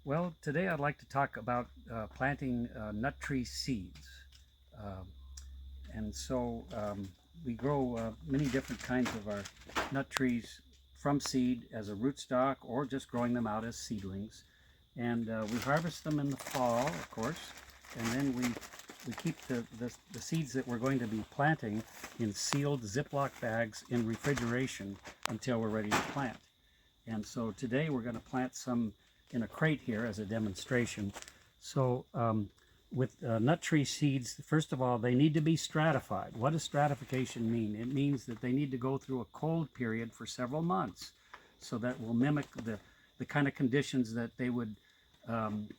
Well, today I'd like to talk about planting nut tree seeds. Um, and so we grow many different kinds of our nut trees from seed as a rootstock or just growing them out as seedlings. And we harvest them in the fall, of course, and then we keep the seeds that we're going to be planting in sealed Ziploc bags in refrigeration until we're ready to plant. And so today we're going to plant some in a crate here as a demonstration. So with nut tree seeds, first of all, they need to be stratified. What does stratification mean? It means that they need to go through a cold period for several months. So that will mimic the kind of conditions that they would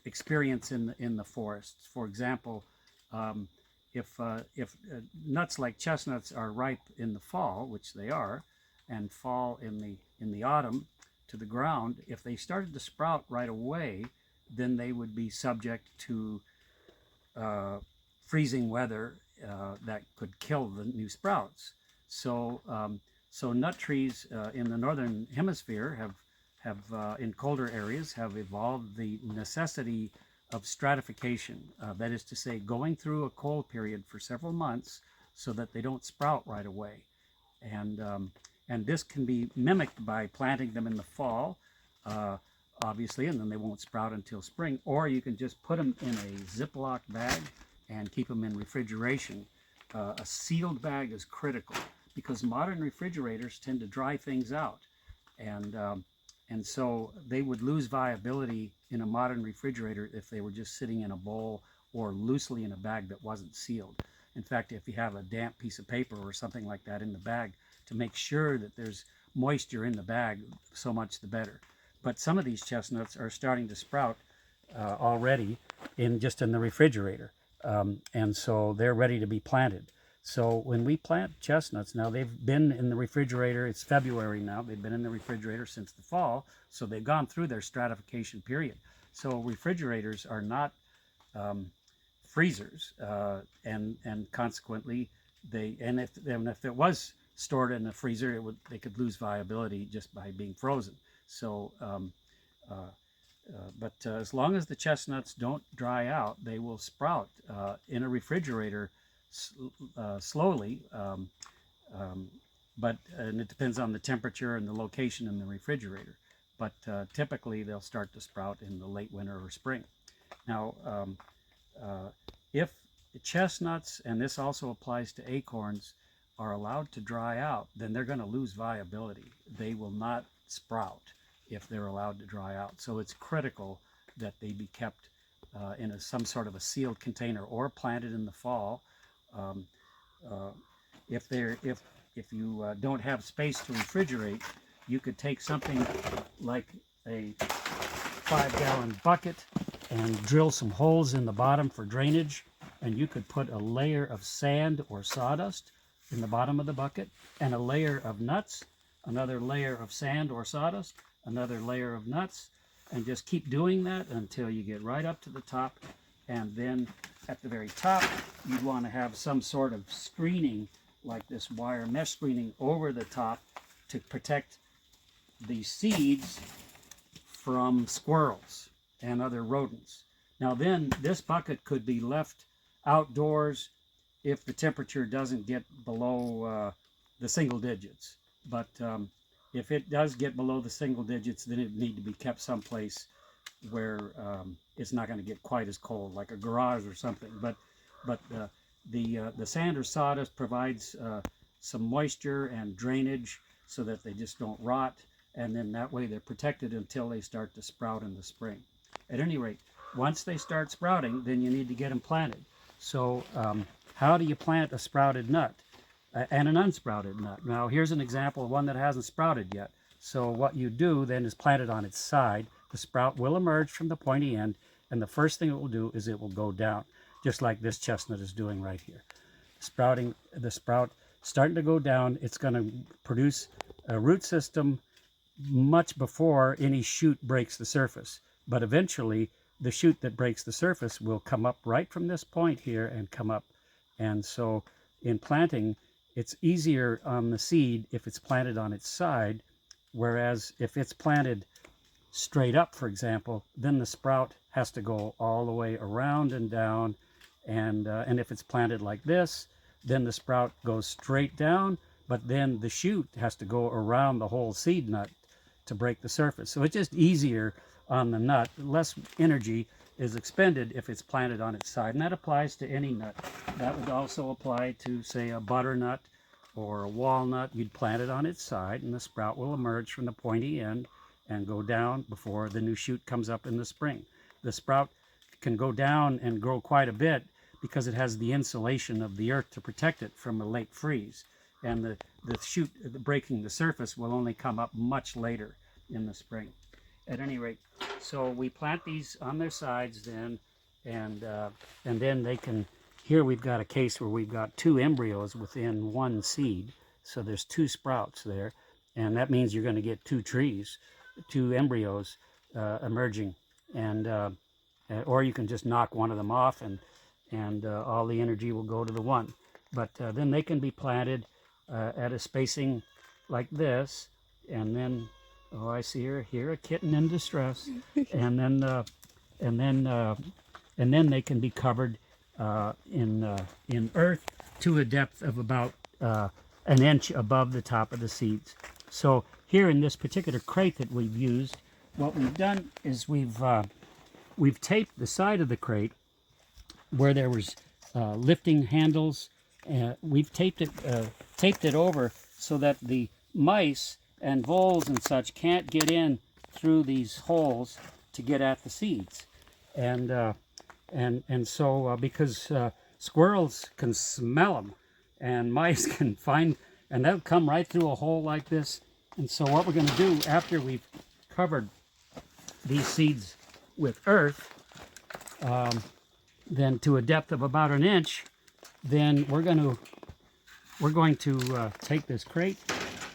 experience in the forests. For example, if nuts like chestnuts are ripe in the fall, which they are, and fall in the autumn to the ground, if they started to sprout right away, then they would be subject to freezing weather that could kill the new sprouts. So nut trees in the northern hemisphere have in colder areas have evolved the necessity of stratification. That is to say, going through a cold period for several months so that they don't sprout right away. And and this can be mimicked by planting them in the fall, uh, obviously, and then they won't sprout until spring. Or you can just put them in a Ziploc bag and keep them in refrigeration. A sealed bag is critical because modern refrigerators tend to dry things out, and um, and so they would lose viability in a modern refrigerator if they were just sitting in a bowl or loosely in a bag that wasn't sealed. In fact, if you have a damp piece of paper or something like that in the bag, to make sure that there's moisture in the bag, so much the better. But some of these chestnuts are starting to sprout already in the refrigerator, and so they're ready to be planted. So when we plant chestnuts, now they've been in the refrigerator. It's February now. They've been in the refrigerator since the fall, so they've gone through their stratification period. So refrigerators are not freezers, and consequently if it was stored in a freezer, they could lose viability just by being frozen. So, uh, but as long as the chestnuts don't dry out, they will sprout in a refrigerator slowly. Um, and it depends on the temperature and the location in the refrigerator. But typically, they'll start to sprout in the late winter or spring. Now, uh, if chestnuts, and this also applies to acorns, are allowed to dry out, then they're going to lose viability. They will not sprout if they're allowed to dry out. So it's critical that they be kept in some sort of a sealed container or planted in the fall. Um, uh, if you don't have space to refrigerate, you could take something like a 5-gallon bucket and drill some holes in the bottom for drainage, and you could put a layer of sand or sawdust in the bottom of the bucket and a layer of nuts, another layer of sand or sawdust, another layer of nuts, and just keep doing that until you get right up to the top. And then at the very top, you'd want to have some sort of screening like this wire mesh screening over the top to protect the seeds from squirrels and other rodents. Now then, this bucket could be left outdoors if the temperature doesn't get below the single digits. But if it does get below the single digits, then it need to be kept someplace where it's not going to get quite as cold, like a garage or something. But the sand or sawdust provides some moisture and drainage so that they just don't rot, and then that way they're protected until they start to sprout in the spring. At any rate, once they start sprouting, then you need to get them planted. So how do you plant a sprouted nut and an unsprouted nut? Now here's an example of one that hasn't sprouted yet. So what you do then is plant it on its side. The sprout will emerge from the pointy end, and the first thing it will do is it will go down, just like this chestnut is doing right here. The sprout starting to go down. It's going to produce a root system much before any shoot breaks the surface. But eventually, the shoot that breaks the surface will come up right from this point here and come up. And so in planting, it's easier on the seed if it's planted on its side, whereas if it's planted straight up, for example, then the sprout has to go all the way around and down. And if it's planted like this, then the sprout goes straight down, but then the shoot has to go around the whole seed nut to break the surface. So it's just easier on the nut. Less energy is expended if it's planted on its side, and that applies to any nut. That would also apply to, say, a butternut or a walnut. You'd plant it on its side, and the sprout will emerge from the pointy end and go down before the new shoot comes up in the spring. The sprout can go down and grow quite a bit because it has the insulation of the earth to protect it from a late freeze. And the shoot breaking the surface will only come up much later in the spring. At any rate, so we plant these on their sides then, and then they can, here we've got a case where we've got 2 embryos within 1 seed. So there's 2 sprouts there, and that means you're going to get 2 trees, 2 embryos emerging. And or you can just knock one of them off, and all the energy will go to the one. But then they can be planted at a spacing like this, and then, oh, I see here a kitten in distress, and then they can be covered in earth to a depth of about an inch above the top of the seeds. So here in this particular crate that we've used, what we've done is we've taped the side of the crate where there was lifting handles. We've taped it over so that the mice and voles and such can't get in through these holes to get at the seeds. And so because squirrels can smell them, and mice can find, and they'll come right through a hole like this. And so what we're going to do after we've covered these seeds with earth, then to a depth of about an inch, then we're going to take this crate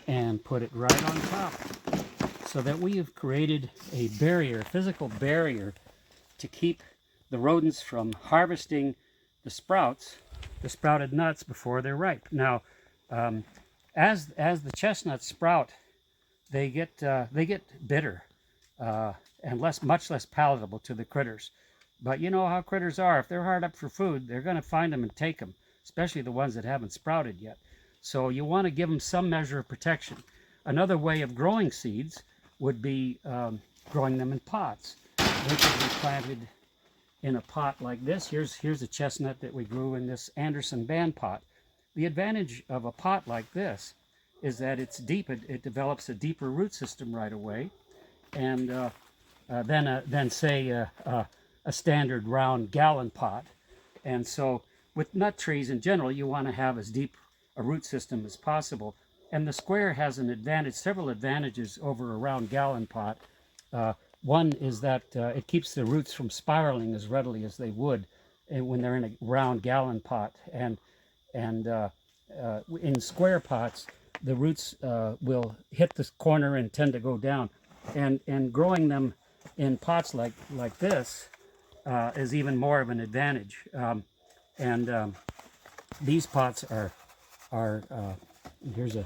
and put it right on top, so that we have created a barrier, a physical barrier, to keep the rodents from harvesting the sprouts, the sprouted nuts, before they're ripe. Now, as the chestnuts sprout, they get bitter and much less palatable to the critters. But you know how critters are. If they're hard up for food, they're going to find them and take them, especially the ones that haven't sprouted yet. So you want to give them some measure of protection. Another way of growing seeds would be growing them in pots. They could be planted in a pot like this. Here's a chestnut that we grew in this Anderson band pot. The advantage of a pot like this is that it's deep. It develops a deeper root system right away, and than say a standard round gallon pot. And so with nut trees in general, you want to have as deep a root system as possible. And the square has an advantage, several advantages over a round gallon pot. One is that it keeps the roots from spiraling as readily as they would when they're in a round gallon pot. And in square pots, the roots will hit the corner and tend to go down. And growing them in pots like this is even more of an advantage. These pots are here's a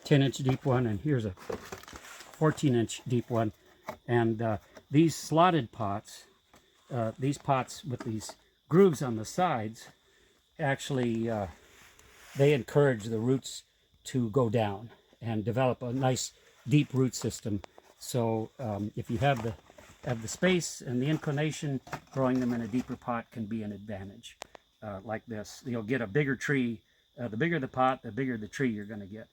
10-inch deep one, and here's a 14-inch deep one. And these slotted pots, these pots with these grooves on the sides, actually they encourage the roots to go down and develop a nice deep root system. So if you have the space and the inclination, growing them in a deeper pot can be an advantage. Like this, you'll get a bigger tree. The bigger the pot, the bigger the tree you're going to get.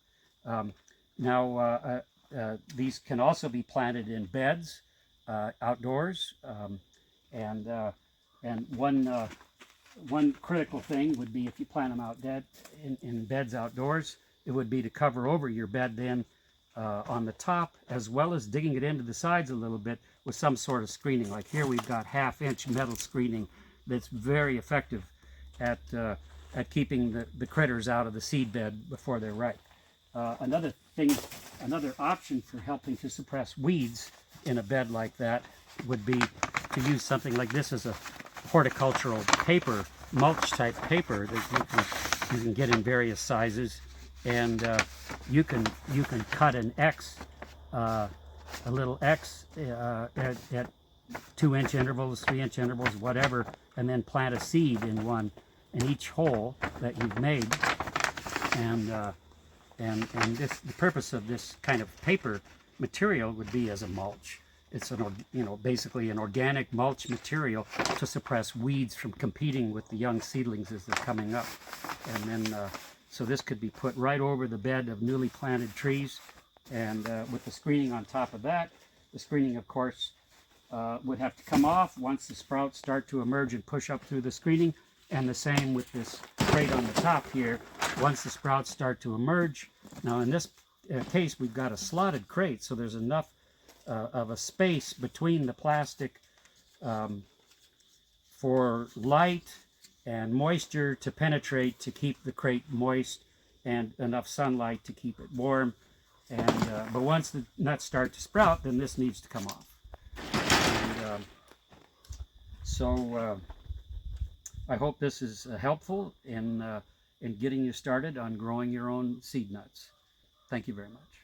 These can also be planted in beds outdoors, and one critical thing would be, if you plant them in beds outdoors, it would be to cover over your bed then on the top, as well as digging it into the sides a little bit with some sort of screening. Like here we've got 1/2-inch metal screening that's very effective at keeping the critters out of the seed bed before they're ripe. Another option for helping to suppress weeds in a bed like that would be to use something like this as a horticultural paper, mulch type paper that you can get in various sizes, and you can cut an X a little X at 2-inch intervals, 3-inch intervals, whatever, and then plant a seed in one in each hole that you've made. And the purpose of this kind of paper material would be as a mulch. It's basically an organic mulch material to suppress weeds from competing with the young seedlings as they're coming up. And then, so this could be put right over the bed of newly planted trees, and with the screening on top of that. The screening, of course, would have to come off once the sprouts start to emerge and push up through the screening. And the same with this crate on the top here, once the sprouts start to emerge. Now in this case, we've got a slotted crate, so there's enough of a space between the plastic for light and moisture to penetrate to keep the crate moist, and enough sunlight to keep it warm. And but once the nuts start to sprout, then this needs to come off. And, I hope this is helpful in getting you started on growing your own seed nuts. Thank you very much.